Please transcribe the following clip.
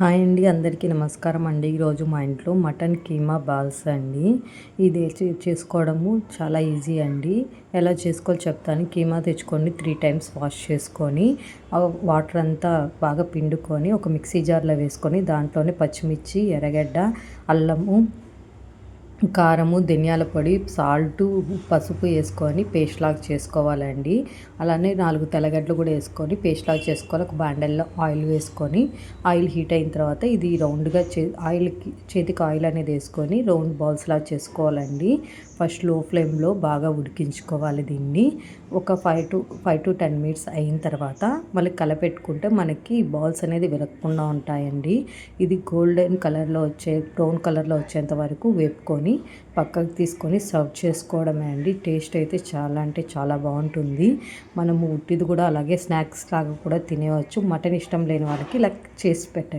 Hi అండి, అందరికీ నమస్కారం అండి. ఈరోజు మా ఇంట్లో మటన్ కీమా బాల్స్ అండి. ఇది చేసుకోవడము చాలా ఈజీ అండి. ఎలా చేసుకోవాలో చెప్తాను. కీమా తెచ్చుకొని 3 టైమ్స్ వాష్ చేసుకొని వాటర్ అంతా బాగా పిండుకొని ఒక మిక్సీ జార్లో వేసుకొని దాంట్లోనే పచ్చిమిర్చి, ఎర్రగడ్డ, అల్లము, కారము, ధనియాల పొడి, సాల్టు, పసుపు వేసుకొని పేస్ట్ లాగా చేసుకోవాలండి. అలానే 4 తెల్లగడ్డలు కూడా వేసుకొని పేస్ట్ లాగా చేసుకోవాలి. ఒక బాండల్లో ఆయిల్ వేసుకొని ఆయిల్ హీట్ అయిన తర్వాత ఇది రౌండ్గా చేతికి ఆయిల్ అనేది వేసుకొని రౌండ్ బాల్స్ లాగా చేసుకోవాలండి. ఫస్ట్ లో ఫ్లేమ్లో బాగా ఉడికించుకోవాలి. దీన్ని ఒక 5 to 10 మినిట్స్ అయిన తర్వాత మళ్ళీ కలపెట్టుకుంటే మనకి బాల్స్ అనేది విరగకుండా ఉంటాయండి. ఇది గోల్డెన్ కలర్లో బ్రౌన్ కలర్లో వచ్చేంత వరకు వేపుకొని పక్కకు తీసుకొని సర్వ్ చేసుకోవడమే అండి. టేస్ట్ అయితే చాలా అంటే చాలా బాగుంటుంది. మనము ఉట్టిది కూడా అలాగే స్నాక్స్ లాగా కూడా తినేవచ్చు. మటన్ ఇష్టం లేని వాళ్ళకి ఇలా చేసి పెట్టండి.